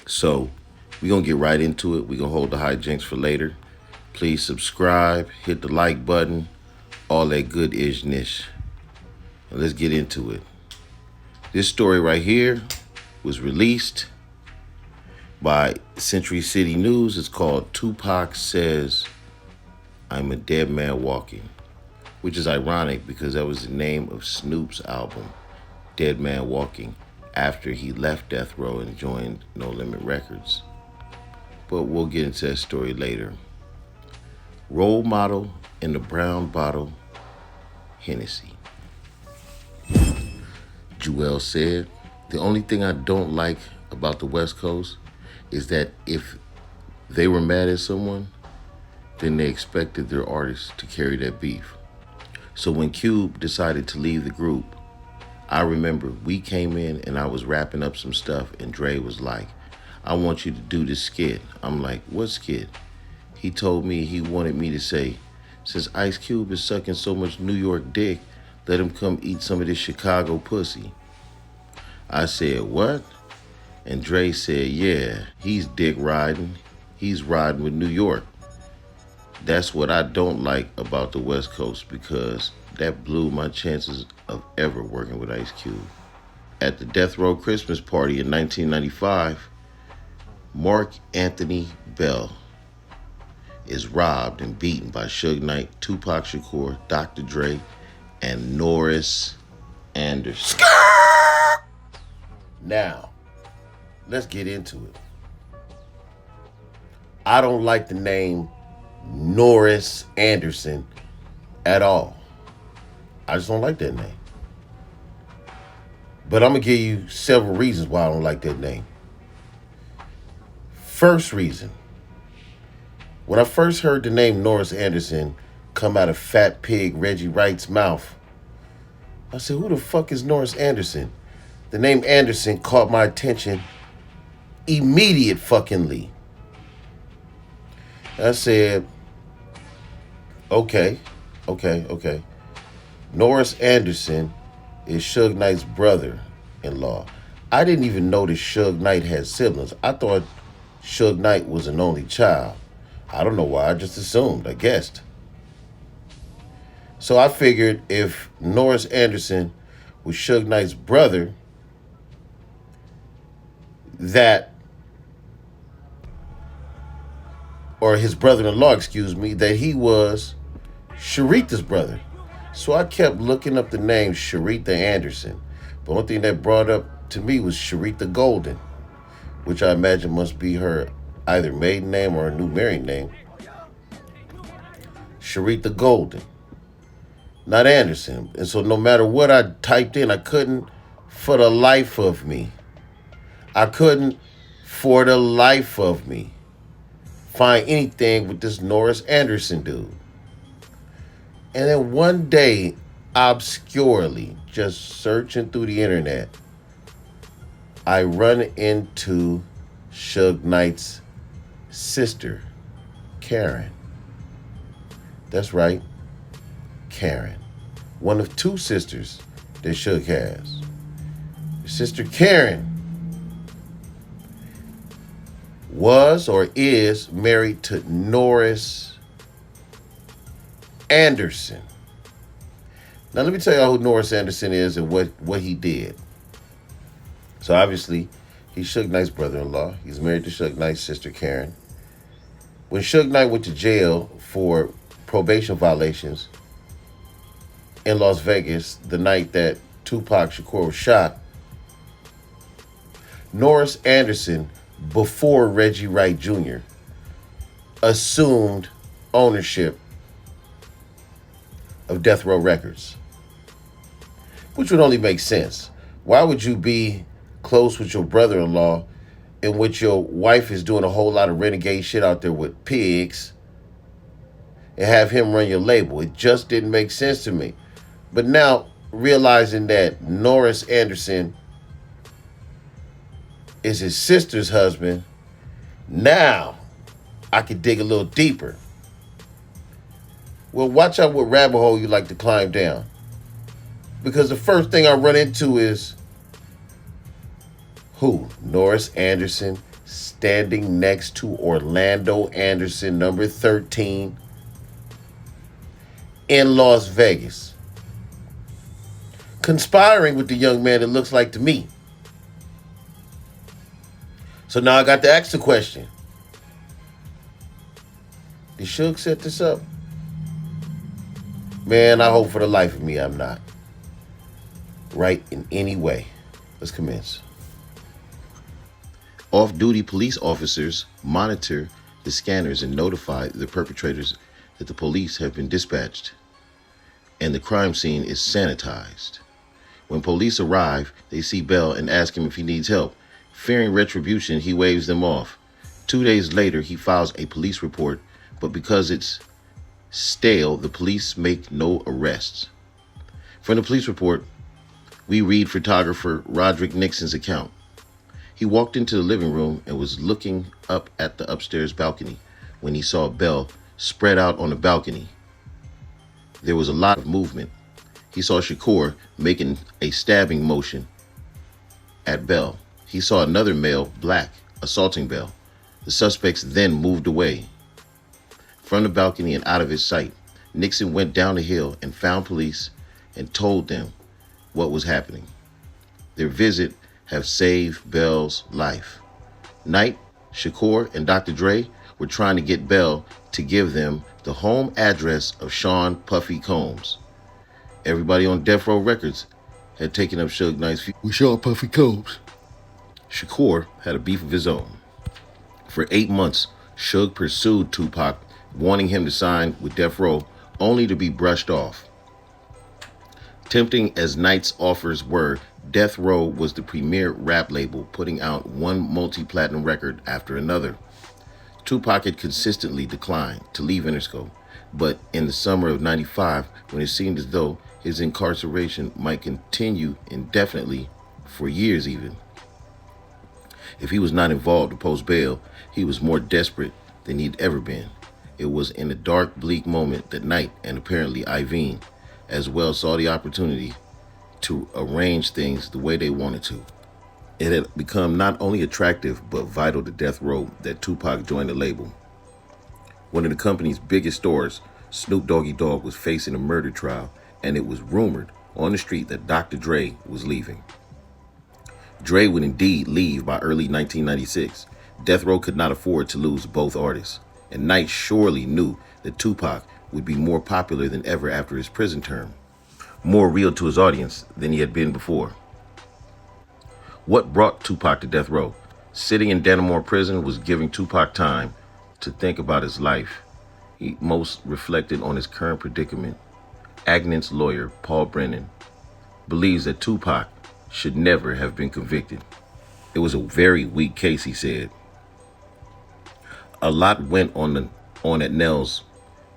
So we're going to get right into it. We're going to hold the hijinks for later. Please subscribe, hit the like button, all that good ishness. And let's get into it. This story right here was released by Century City News. It's called Tupac Says I'm a Dead Man Walking, which is ironic because that was the name of Snoop's album, Dead Man Walking, after he left Death Row and joined No Limit Records. But we'll get into that story later. Role model in the brown bottle, Hennessy. Jewel said, the only thing I don't like about the West Coast is that if they were mad at someone, then they expected their artists to carry that beef. So when Cube decided to leave the group, I remember we came in and I was wrapping up some stuff and Dre was like, I want you to do this skit. I'm like, what skit? He told me he wanted me to say, since Ice Cube is sucking so much New York dick, let him come eat some of this Chicago pussy. I said, what? And Dre said, yeah, he's dick riding. He's riding with New York. That's what I don't like about the West Coast because that blew my chances of ever working with Ice Cube. At the Death Row Christmas party in 1995, Mark Anthony Bell is robbed and beaten by Suge Knight, Tupac Shakur, Dr. Dre, and Norris Anderson. Now, let's get into it. I don't like the name Norris Anderson at all. I just don't like that name. But I'm going to give you several reasons why I don't like that name. First reason, when I first heard the name Norris Anderson come out of Fat Pig Reggie Wright's mouth, I said, who the fuck is Norris Anderson? The name Anderson caught my attention immediate fuckingly. I said, okay. Norris Anderson is Suge Knight's brother-in-law. I didn't even know that Suge Knight had siblings. I thought Suge Knight was an only child. I don't know why, I just assumed, I guessed. So I figured if Norris Anderson was Suge Knight's brother, or his brother-in-law, that he was Sharitha's brother. So I kept looking up the name Sharitha Anderson. But one thing that brought up to me was Sharitha Golden, which I imagine must be her either maiden name or a new married name. Sharitha Golden, not Anderson. And so no matter what I typed in, I couldn't for the life of me find anything with this Norris Anderson dude. And then one day, obscurely, just searching through the internet, I run into Suge Knight's sister, Karen. That's right, Karen. One of two sisters that Suge has. Sister Karen was or is married to Norris Anderson. Now let me tell y'all who Norris Anderson is and what he did. So obviously, he's Suge Knight's brother-in-law. He's married to Suge Knight's sister, Karen. When Suge Knight went to jail for probation violations in Las Vegas the night that Tupac Shakur was shot, Norris Anderson, before Reggie Wright Jr., assumed ownership of Death Row Records, which would only make sense. Why would you be close with your brother-in-law in which your wife is doing a whole lot of renegade shit out there with pigs and have him run your label? It just didn't make sense to me. But now, realizing that Norris Anderson is his sister's husband, now I could dig a little deeper. Well, watch out what rabbit hole you like to climb down. Because the first thing I run into is who? Norris Anderson standing next to Orlando Anderson, number 13, in Las Vegas, conspiring with the young man, it looks like to me. So now I got to ask the question: did Suge set this up? Man, I hope for the life of me I'm not right in any way. Let's commence. Off-duty police officers monitor the scanners and notify the perpetrators that the police have been dispatched and the crime scene is sanitized. When police arrive, they see Bell and ask him if he needs help. Fearing retribution, he waves them off. 2 days later, he files a police report, but because it's stale, the police make no arrests. From the police report, we read photographer Roderick Nixon's account. He walked into the living room and was looking up at the upstairs balcony when he saw Bell spread out on the balcony. There was a lot of movement. He saw Shakur making a stabbing motion at Bell. He saw another male, Black, assaulting Bell. The suspects then moved away from the balcony and out of his sight. Nixon went down the hill and found police and told them what was happening. Their visit have saved Bell's life. Knight, Shakur, and Dr. Dre were trying to get Bell to give them the home address of Sean Puffy Combs. Everybody on Death Row Records had taken up Suge Knight's feud with Sean Puffy Combs. Shakur had a beef of his own. For 8 months, Suge pursued Tupac, wanting him to sign with Death Row, only to be brushed off. Tempting as Knight's offers were, Death Row was the premier rap label, putting out one multi-platinum record after another. Tupac had consistently declined to leave Interscope, but in the summer of '95, when it seemed as though his incarceration might continue indefinitely, for years even, if he was not involved to post bail, he was more desperate than he'd ever been. It was in a dark, bleak moment that Knight and apparently Iveen as well saw the opportunity to arrange things the way they wanted to. It had become not only attractive but vital to Death Row that Tupac joined the label. One of the company's biggest stores, Snoop Doggy Dogg, was facing a murder trial, and it was rumored on the street that Dr. Dre was leaving. Dre would indeed leave by early 1996. Death Row could not afford to lose both artists, and Knight surely knew that Tupac would be more popular than ever after his prison term, more real to his audience than he had been before. What brought Tupac to Death Row? Sitting in Dannemora prison was giving Tupac time to think about his life. He most reflected on his current predicament. Agnan's lawyer, Paul Brennan, believes that Tupac should never have been convicted. It was a very weak case, he said. A lot went on at Nell's.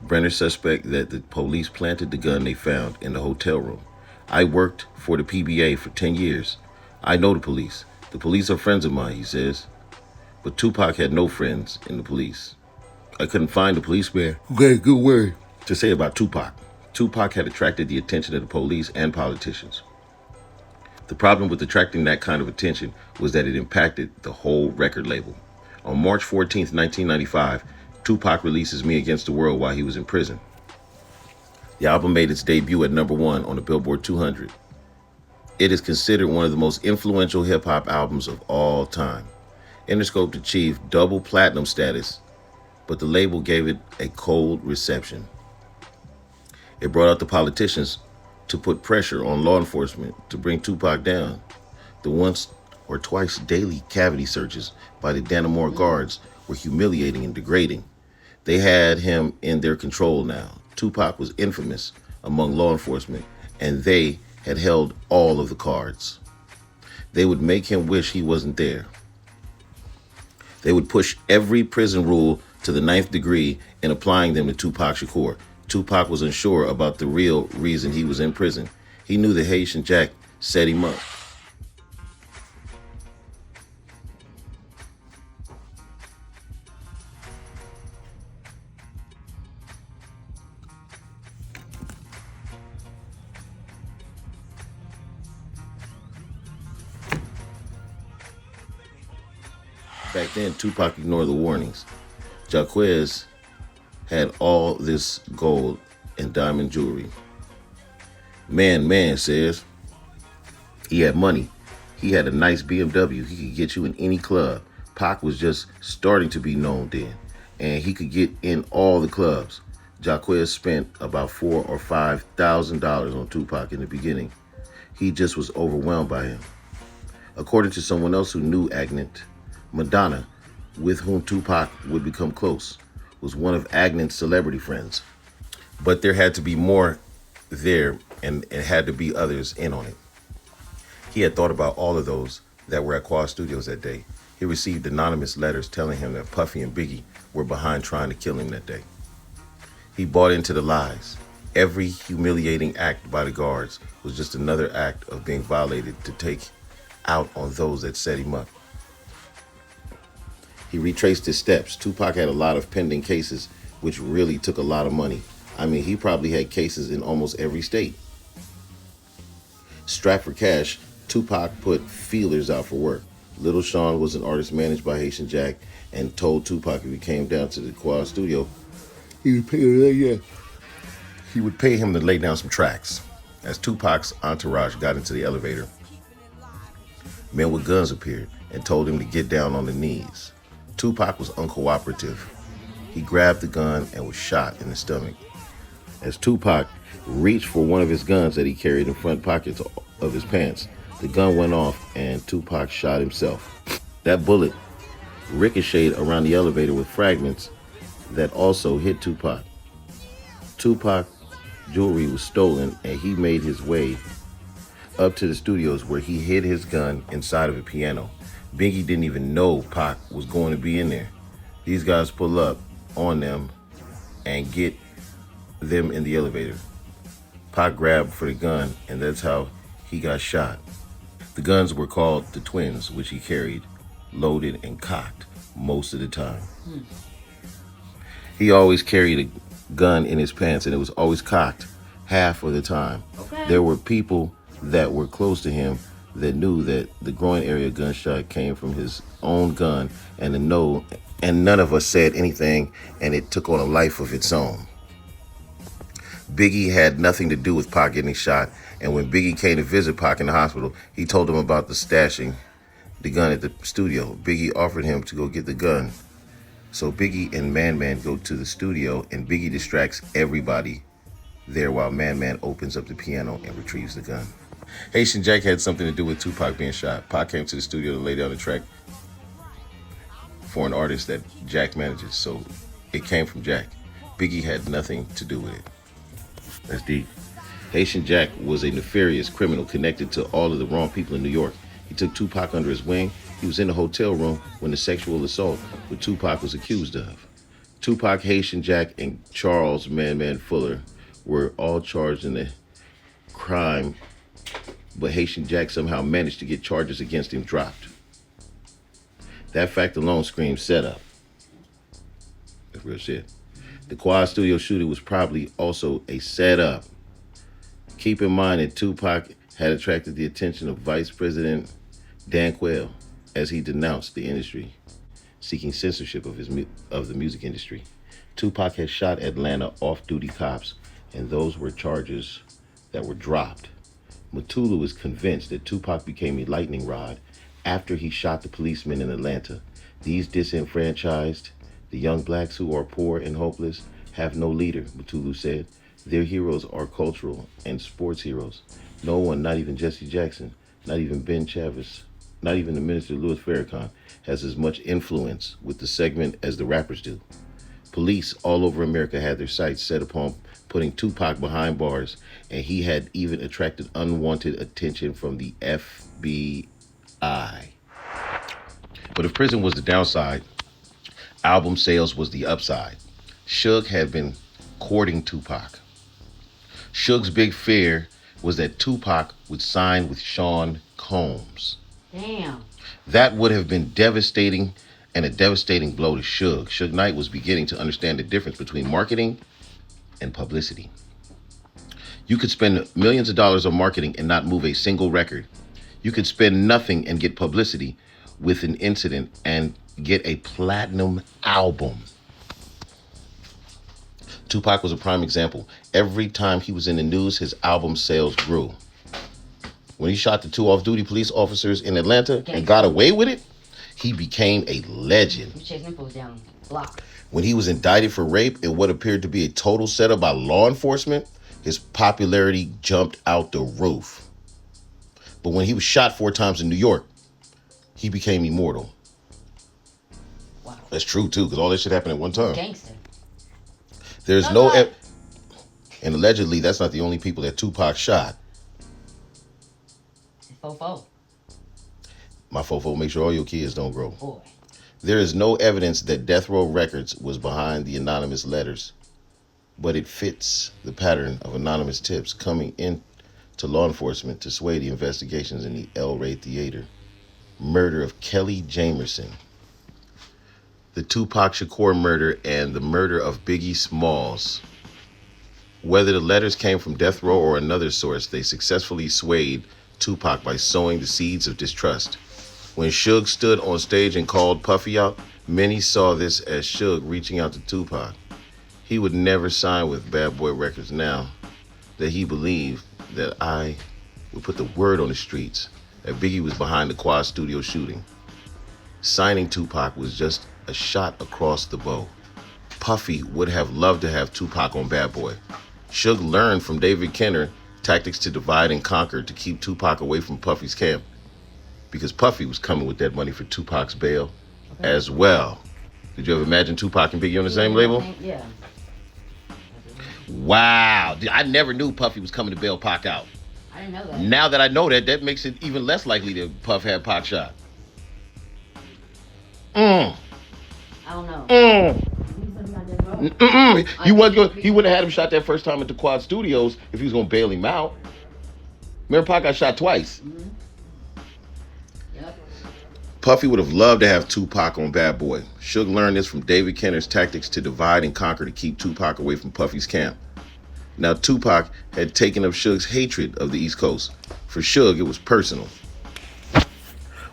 Brenner suspect that the police planted the gun they found in the hotel room. I worked for the PBA for 10 years. I know the police. The police are friends of mine, he says. But Tupac had no friends in the police. I couldn't find a policeman who had a good word to say about Tupac. Tupac had attracted the attention of the police and politicians. The problem with attracting that kind of attention was that it impacted the whole record label. On March 14th, 1995, Tupac releases Me Against the World while he was in prison. The album made its debut at #1 on the Billboard 200. It is considered one of the most influential hip-hop albums of all time. Interscope achieved double platinum status, but the label gave it a cold reception. It brought out the politicians to put pressure on law enforcement to bring Tupac down. The once or twice daily cavity searches by the Dannemora guards were humiliating and degrading. They had him in their control now. Tupac was infamous among law enforcement, and they had held all of the cards. They would make him wish he wasn't there. They would push every prison rule to the 9th degree in applying them to Tupac Shakur. Tupac was unsure about the real reason he was in prison. He knew that Haitian Jack set him up. Back then, Tupac ignored the warnings. Jaquez had all this gold and diamond jewelry. Man says he had money. He had a nice BMW. He could get you in any club. Pac was just starting to be known then, and he could get in all the clubs. Jaquez spent about $4,000 or $5,000 on Tupac in the beginning. He just was overwhelmed by him. According to someone else who knew Agnet, Madonna, with whom Tupac would become close, was one of Agnet's celebrity friends. But there had to be more there, and it had to be others in on it. He had thought about all of those that were at Quad Studios that day. He received anonymous letters telling him that Puffy and Biggie were behind trying to kill him that day. He bought into the lies. Every humiliating act by the guards was just another act of being violated to take out on those that set him up. He retraced his steps. Tupac had a lot of pending cases, which really took a lot of money. I mean, he probably had cases in almost every state. Strapped for cash, Tupac put feelers out for work. Little Sean was an artist managed by Haitian Jack and told Tupac if he came down to the Quad studio, he would pay him to lay down some tracks. As Tupac's entourage got into the elevator, men with guns appeared and told him to get down on the knees. Tupac was uncooperative. He grabbed the gun and was shot in the stomach. As Tupac reached for one of his guns that he carried in front pockets of his pants, the gun went off and Tupac shot himself. That bullet ricocheted around the elevator with fragments that also hit Tupac. Tupac's jewelry was stolen and he made his way up to the studios where he hid his gun inside of a piano. Biggie didn't even know Pac was going to be in there. These guys pull up on them and get them in the elevator. Pac grabbed for the gun and that's how he got shot. The guns were called the Twins, which he carried, loaded and cocked most of the time. He always carried a gun in his pants and it was always cocked half of the time. Okay. There were people that were close to him that knew that the groin area gunshot came from his own gun and none of us said anything and it took on a life of its own. Biggie had nothing to do with Pac getting shot, and when Biggie came to visit Pac in the hospital, he told him about the stashing the gun at the studio. Biggie offered him to go get the gun. So Biggie and Man go to the studio and Biggie distracts everybody there while Man opens up the piano and retrieves the gun. Haitian Jack had something to do with Tupac being shot. Pac came to the studio to lay down the track for an artist that Jack manages, so it came from Jack. Biggie had nothing to do with it. That's deep. Haitian Jack was a nefarious criminal connected to all of the wrong people in New York. He took Tupac under his wing. He was in the hotel room when the sexual assault with Tupac was accused of. Tupac, Haitian Jack, and Charles Man Fuller were all charged in the crime, but Haitian Jack somehow managed to get charges against him dropped. That fact alone screams setup. That's real shit. The Quad Studio shooting was probably also a setup. Keep in mind that Tupac had attracted the attention of Vice President Dan Quayle as he denounced the industry, seeking censorship of the music industry. Tupac had shot Atlanta off-duty cops, and those were charges that were dropped. Mutulu is convinced that Tupac became a lightning rod after he shot the policemen in Atlanta. These disenfranchised, the young blacks who are poor and hopeless, have no leader, Mutulu said. Their heroes are cultural and sports heroes. No one, not even Jesse Jackson, not even Ben Chavis, not even the minister Louis Farrakhan, has as much influence with the segment as the rappers do. Police all over America had their sights set upon putting Tupac behind bars, and he had even attracted unwanted attention from the FBI. But if prison was the downside, album sales was the upside. Suge had been courting Tupac. Suge's big fear was that Tupac would sign with Sean Combs. Damn. That would have been devastating and a devastating blow to Suge. Suge Knight was beginning to understand the difference between marketing and publicity. You could spend millions of dollars on marketing and not move a single record. You could spend nothing and get publicity, with an incident and get a platinum album. Tupac was a prime example. Every time he was in the news, his album sales grew. When he shot the 2 off-duty police officers in Atlanta and got away with it, he became a legend. When he was indicted for rape in what appeared to be a total setup by law enforcement, his popularity jumped out the roof. But when he was shot 4 times in New York, he became immortal. Wow. That's true, too, because all this shit happened at one time. Gangster. There's and allegedly, that's not the only people that Tupac shot. Fofo. My fofo, make sure all your kids don't grow. Boy. There is no evidence that Death Row Records was behind the anonymous letters, but it fits the pattern of anonymous tips coming in to law enforcement to sway the investigations in the El Rey Theater. Murder of Kelly Jamerson. The Tupac Shakur murder and the murder of Biggie Smalls. Whether the letters came from Death Row or another source, they successfully swayed Tupac by sowing the seeds of distrust. When Suge stood on stage and called Puffy out, many saw this as Suge reaching out to Tupac. He would never sign with Bad Boy Records now that he believed that I would put the word on the streets that Biggie was behind the Quad Studio shooting. Signing Tupac was just a shot across the bow. Puffy would have loved to have Tupac on Bad Boy. Suge learned from David Kenner tactics to divide and conquer to keep Tupac away from Puffy's camp, because Puffy was coming with that money for Tupac's bail as well. Did you ever imagine Tupac and Biggie on the same label? Yeah. Wow. I never knew Puffy was coming to bail Pac out. I didn't know that. Now that I know that, that makes it even less likely that Puff had Pac shot. I don't know. He wouldn't have had him shot that first time at the Quad Studios if he was going to bail him out. Remember, Pac got shot twice. Mm-hmm. Yep. Puffy would have loved to have Tupac on Bad Boy. Suge learned this from David Kenner's tactics to divide and conquer to keep Tupac away from Puffy's camp. Now, Tupac had taken up Suge's hatred of the East Coast. For Suge, it was personal.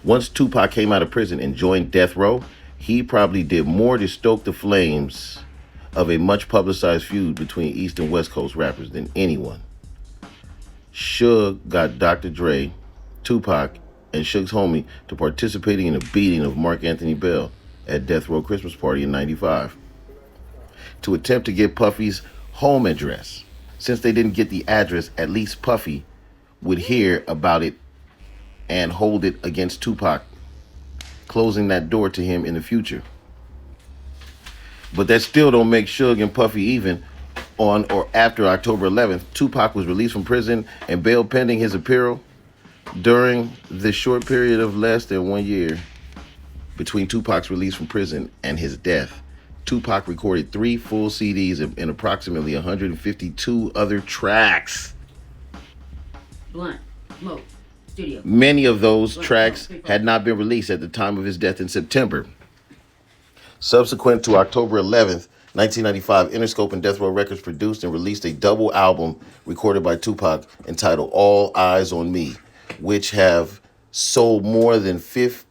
Once Tupac came out of prison and joined Death Row, he probably did more to stoke the flames of a much publicized feud between East and West Coast rappers than anyone. Suge got Dr. Dre, Tupac, and Suge's homie to participating in a beating of Mark Anthony Bell at Death Row Christmas Party in '95 to attempt to get Puffy's home address. Since they didn't get the address, at least Puffy would hear about it and hold it against Tupac, closing that door to him in the future. But that still don't make Suge and Puffy even. On or after October 11th, Tupac was released from prison and bail pending his appeal. During the short period of less than 1 year between Tupac's release from prison and his death, Tupac recorded 3 full CDs and approximately 152 other tracks. Blunt, smoke, studio. Many of those tracks had not been released at the time of his death in September. Subsequent to October 11th, 1995, Interscope and Death Row Records produced and released a double album recorded by Tupac entitled All Eyes on Me, which have sold more than 5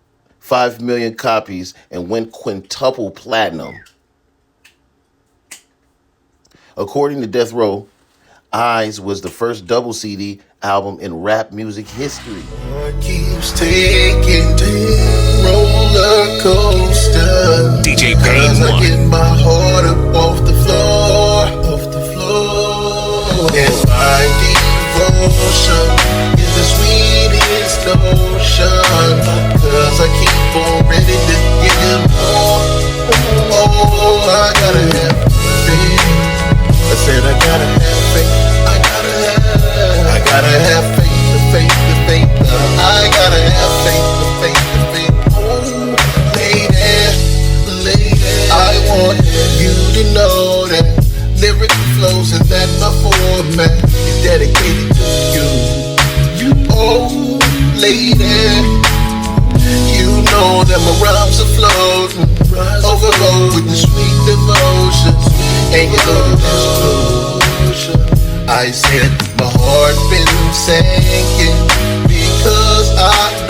million copies and went quintuple platinum. According to Death Row, Eyes was the first double CD album in rap music history. Keeps taking roller coaster. DJ Pain I One. get my heart up off the floor. And my devotion is the sweetest lotion. Cause I keep on ready to give him more. Oh, I gotta have faith. I said I gotta have faith. I gotta have faith, the faith. I gotta have faith, the faith. Oh, lady, I want you to know that lyrical flows and that my format is dedicated to you. Oh, lady, you know that my rhymes are floating, overload with the sweet devotion. And you know that that's closure. I said my heart been sinking because I